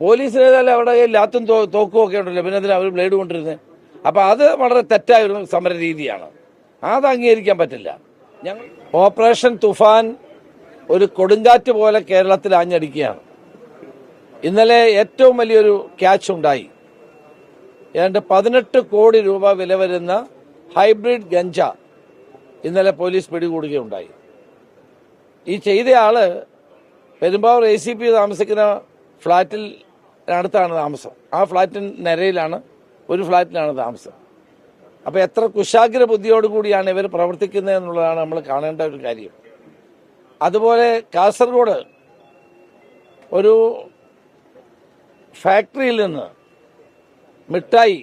പോലീസിനേതായാലും അവിടെ ലാത്തും തോക്കും ഒക്കെ ഉണ്ടല്ലോ, പിന്നെ അതിന് അവർ ബ്ലേഡ് കൊണ്ടിരുന്നത്. അപ്പം അത് വളരെ തെറ്റായ ഒരു സമര രീതിയാണ്, അത് അംഗീകരിക്കാൻ പറ്റില്ല. ഞങ്ങൾ ഓപ്പറേഷൻ തുഫാൻ ഒരു കൊടുങ്കാറ്റ് പോലെ കേരളത്തിൽ ആഞ്ഞടിക്കുകയാണ്. ഇന്നലെ ഏറ്റവും വലിയൊരു ക്യാച്ച് ഉണ്ടായി. ഏതാണ്ട് 18 കോടി രൂപ വില വരുന്ന ഹൈബ്രിഡ് ഗഞ്ച ഇന്നലെ പോലീസ് പിടികൂടുകയുണ്ടായി. ഈ ചെയ്തയാള് പെരുമ്പാവൂർ ACP താമസിക്കുന്ന ഫ്ളാറ്റിൽ അടുത്താണ് താമസം. ആ ഫ്ളാറ്റിന് നിരയിലാണ്, ഒരു ഫ്ളാറ്റിലാണ് താമസം. അപ്പോൾ എത്ര കുശാഗ്ര ബുദ്ധിയോടുകൂടിയാണ് ഇവർ പ്രവർത്തിക്കുന്നത് എന്നുള്ളതാണ് നമ്മൾ കാണേണ്ട ഒരു കാര്യം. അതുപോലെ കാസർഗോഡ് ഒരു ഫാക്ടറിയിൽ നിന്ന് മിഠായി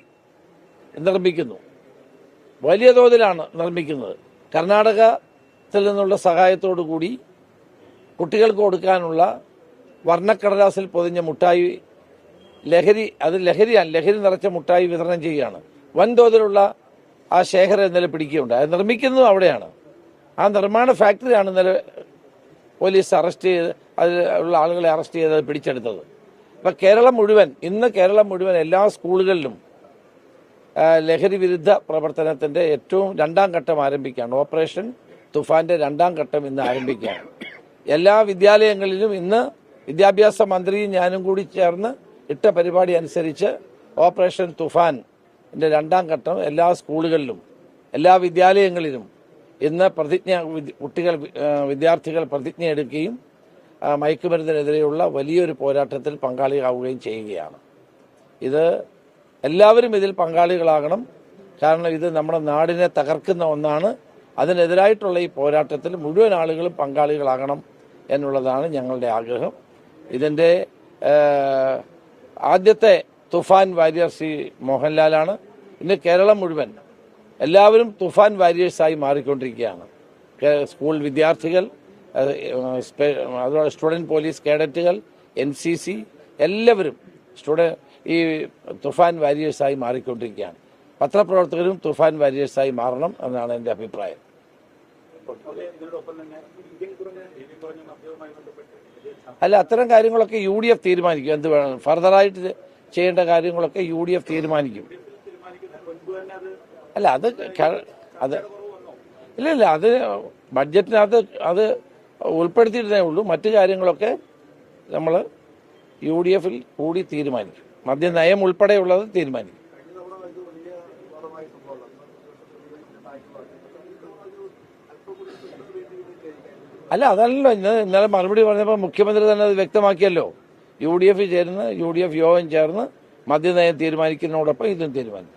നിർമ്മിക്കുന്നു, വലിയ തോതിലാണ് നിർമ്മിക്കുന്നത്. കർണാടകത്തിൽ നിന്നുള്ള സഹായത്തോടു കൂടി കുട്ടികൾക്ക് കൊടുക്കാനുള്ള വർണ്ണക്കടലാസിൽ പൊതിഞ്ഞ മുട്ടായി ലഹരി നിറച്ച മുട്ടായി വിതരണം ചെയ്യുകയാണ്. വൻതോതിലുള്ള ആ ശേഖരം ഇന്നലെ പിടിക്കുകയുണ്ട്. അത് നിർമ്മിക്കുന്നതും അവിടെയാണ്. ആ നിർമ്മാണ ഫാക്ടറിയാണ് ഇന്നലെ പോലീസ് അറസ്റ്റ് ചെയ്ത് അതിലുള്ള ആളുകളെ അറസ്റ്റ് ചെയ്ത് പിടിച്ചെടുത്തത്. അപ്പം ഇന്ന് കേരളം മുഴുവൻ എല്ലാ സ്കൂളുകളിലും ലഹരി വിരുദ്ധ പ്രവർത്തനത്തിന്റെ ഏറ്റവും 2ാം ഘട്ടം ആരംഭിക്കുകയാണ്. ഓപ്പറേഷൻ തുഫാന്റെ 2ാം ഘട്ടം ഇന്ന് ആരംഭിക്കുകയാണ്. എല്ലാ വിദ്യാലയങ്ങളിലും ഇന്ന് വിദ്യാഭ്യാസ മന്ത്രിയും ഞാനും കൂടി ചേർന്ന് ഇട്ട പരിപാടി അനുസരിച്ച് ഓപ്പറേഷൻ തുഫാന്റെ 2ാം ഘട്ടം എല്ലാ സ്കൂളുകളിലും എല്ലാ വിദ്യാലയങ്ങളിലും ഇന്ന് വിദ്യാർത്ഥികൾ പ്രതിജ്ഞ എടുക്കുകയും മയക്കുമരുന്നിനെതിരെയുള്ള വലിയൊരു പോരാട്ടത്തിൽ പങ്കാളിയാവുകയും ചെയ്യുകയാണ്. ഇത് എല്ലാവരും ഇതിൽ പങ്കാളികളാകണം. കാരണം ഇത് നമ്മുടെ നാടിനെ തകർക്കുന്ന ഒന്നാണ്. അതിനെതിരായിട്ടുള്ള ഈ പോരാട്ടത്തിൽ മുഴുവൻ ആളുകളും പങ്കാളികളാകണം എന്നുള്ളതാണ് ഞങ്ങളുടെ ആഗ്രഹം. ഇതിൻ്റെ ആദ്യത്തെ തുഫാൻ വാരിയർ ശ്രീ മോഹൻലാലാണ്. ഇന്ന് കേരളം മുഴുവൻ എല്ലാവരും തുഫാൻ വാരിയേഴ്സായി മാറിക്കൊണ്ടിരിക്കുകയാണ്. സ്കൂൾ വിദ്യാർത്ഥികൾ, അതുപോലെ സ്റ്റുഡൻറ് പോലീസ് കേഡറ്റുകൾ, NCC എല്ലാവരും ഈ തുഫാൻ വാരിയേഴ്സായി മാറിക്കൊണ്ടിരിക്കുകയാണ്. പത്രപ്രവർത്തകരും തുഫാൻ വാരിയേഴ്സായി മാറണം എന്നാണ് എൻ്റെ അഭിപ്രായം. അല്ല, അത്തരം കാര്യങ്ങളൊക്കെ UDF തീരുമാനിക്കും. എന്ത് വേണം ഫർദറായിട്ട് ചെയ്യേണ്ട കാര്യങ്ങളൊക്കെ UDF തീരുമാനിക്കും. അല്ല ഇല്ല അത് ബഡ്ജറ്റിനകത്ത് അത് ഉൾപ്പെടുത്തിയിട്ടേ ഉള്ളൂ. മറ്റു കാര്യങ്ങളൊക്കെ നമ്മൾ UDF-ൽ കൂടി തീരുമാനിക്കും. മദ്യനയം ഉൾപ്പെടെയുള്ളത് തീരുമാനിക്കും. അല്ല, അതല്ലല്ലോ ഇന്നലെ മറുപടി പറഞ്ഞപ്പോൾ മുഖ്യമന്ത്രി തന്നെ അത് വ്യക്തമാക്കിയല്ലോ. UDF ചേർന്ന് UDF യോഗം ചേർന്ന് മദ്യനയം തീരുമാനിക്കുന്നതോടൊപ്പം ഇതും തീരുമാനിക്കും.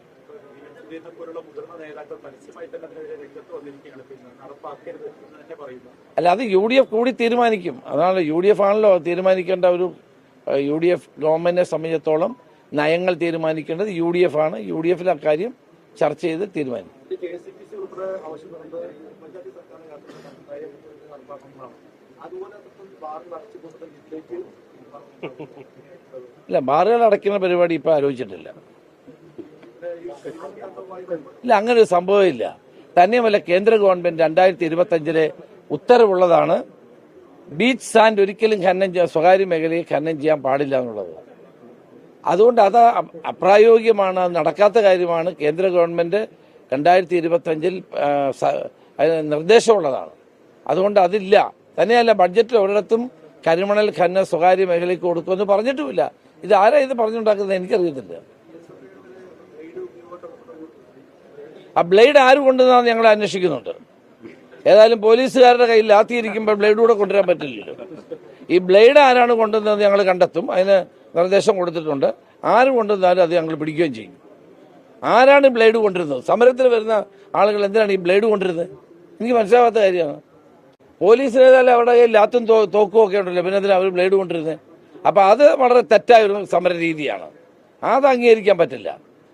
അല്ല, അത് UDF കൂടി തീരുമാനിക്കും. അതാണ് UDF ആണല്ലോ തീരുമാനിക്കേണ്ട. UDF ഗവൺമെന്റിനെ സംബന്ധിച്ചിടത്തോളം നയങ്ങൾ തീരുമാനിക്കേണ്ടത് UDF ആണ്. UDF-ൽ അക്കാര്യം ചർച്ച ചെയ്ത് തീരുമാനിക്കും. ഇല്ല, ബാറുകൾ അടയ്ക്കുന്ന പരിപാടി ഇപ്പൊ ആലോചിച്ചിട്ടില്ല. ഇല്ല, അങ്ങനെ ഒരു സംഭവമില്ല. തന്നെയുമല്ല, കേന്ദ്ര ഗവൺമെന്റ് 2025 ഉത്തരവുള്ളതാണ് ബീച്ച് സാൻഡ് ഒരിക്കലും സ്വകാര്യ മേഖലയെ ഖനനം ചെയ്യാൻ പാടില്ല എന്നുള്ളത്. അതുകൊണ്ട് അത് അപ്രായോഗികമാണ്, നടക്കാത്ത കാര്യമാണ്. കേന്ദ്ര ഗവൺമെന്റ് 2025 നിർദ്ദേശമുള്ളതാണ്. അതുകൊണ്ട് അതില്ല. തന്നെയല്ല, ബഡ്ജറ്റിൽ ഒരിടത്തും കരിമണൽ ഖനനം സ്വകാര്യ മേഖലയ്ക്ക് കൊടുക്കുമെന്ന് പറഞ്ഞിട്ടുമില്ല. ഇത് ആരാ ഇത് പറഞ്ഞുണ്ടാക്കുന്നത് എനിക്കറിയത്തില്ല. ആ ബ്ലേഡ് ആര് കൊണ്ടുവന്നാന്ന് ഞങ്ങൾ അന്വേഷിക്കുന്നുണ്ട്. ഏതായാലും പോലീസുകാരുടെ കയ്യിൽ ലാത്തിയിരിക്കുമ്പോൾ ബ്ലേഡ് കൂടെ കൊണ്ടുവരാൻ പറ്റില്ലല്ലോ. ഈ ബ്ലേഡ് ആരാണ് കൊണ്ടുവന്നതെന്ന് ഞങ്ങൾ കണ്ടെത്തും. അതിന് നിർദ്ദേശം കൊടുത്തിട്ടുണ്ട്. ആര് കൊണ്ടുവന്നാലും അത് ഞങ്ങൾ പിടിക്കുകയും ചെയ്യും. ആരാണ് ബ്ലേഡ് കൊണ്ടിരുന്നത്? സമരത്തിന് വരുന്ന ആളുകൾ എന്തിനാണ് ഈ ബ്ലേഡ് കൊണ്ടിരുന്നത്? എനിക്ക് മനസ്സിലാവാത്ത കാര്യമാണ്. പോലീസിനേതായാലും അവിടെ ലാത്തും തോക്കും ഒക്കെ ഉണ്ടല്ലോ, പിന്നെ അതിന് അവർ ബ്ലേഡ് കൊണ്ടിരുന്നത്. അപ്പം അത് വളരെ തെറ്റായ ഒരു സമര രീതിയാണ്, അത് അംഗീകരിക്കാൻ പറ്റില്ല.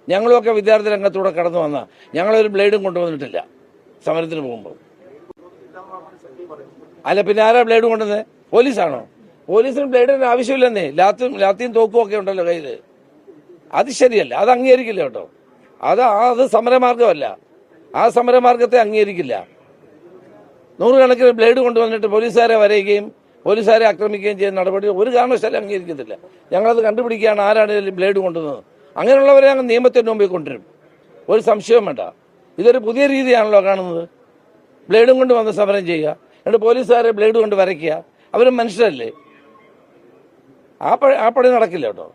ഞങ്ങളുമൊക്കെ വിദ്യാർത്ഥി രംഗത്തൂടെ കടന്നു വന്നാൽ ഞങ്ങളൊരു ബ്ലേഡും കൊണ്ടുവന്നിട്ടില്ല സമരത്തിന് പോകുമ്പോൾ. അല്ല, പിന്നെ ആരാ ബ്ലേഡ് കൊണ്ടുവന്നത്? പോലീസാണോ? പോലീസിന് ബ്ലേഡിന് ആവശ്യമില്ലെന്നേ. ലാത്തിയും തോക്കും ഒക്കെ ഉണ്ടല്ലോ കയ്യിൽ. അത് ശരിയല്ല, അത് അംഗീകരിക്കില്ല കേട്ടോ. അത് സമരമാർഗമല്ല. ആ സമരമാർഗത്തെ അംഗീകരിക്കില്ല. 100 കണക്കിന് ബ്ലേഡ് കൊണ്ടുവന്നിട്ട് പോലീസുകാരെ വരയുകയും പോലീസുകാരെ ആക്രമിക്കുകയും ചെയ്യുന്ന നടപടി ഒരു കാരണവശാലും അംഗീകരിക്കത്തില്ല. ഞങ്ങളത് കണ്ടുപിടിക്കുകയാണ് ആരാണ് ബ്ലേഡ് കൊണ്ടുവന്നത്. അങ്ങനെയുള്ളവരെ അങ്ങ് നിയമത്തിന് മുമ്പിൽ കൊണ്ടുവരും, ഒരു സംശയവും വേണ്ട. ഇതൊരു പുതിയ രീതിയാണല്ലോ കാണുന്നത്. ബ്ലേഡും കൊണ്ട് വന്ന് സമരം ചെയ്യുക, എന്നിട്ട് പോലീസുകാരെ ബ്ലേഡ് കൊണ്ട് വരയ്ക്കുക. അവരും മനുഷ്യരല്ലേ, ആ പണി നടക്കില്ല കേട്ടോ.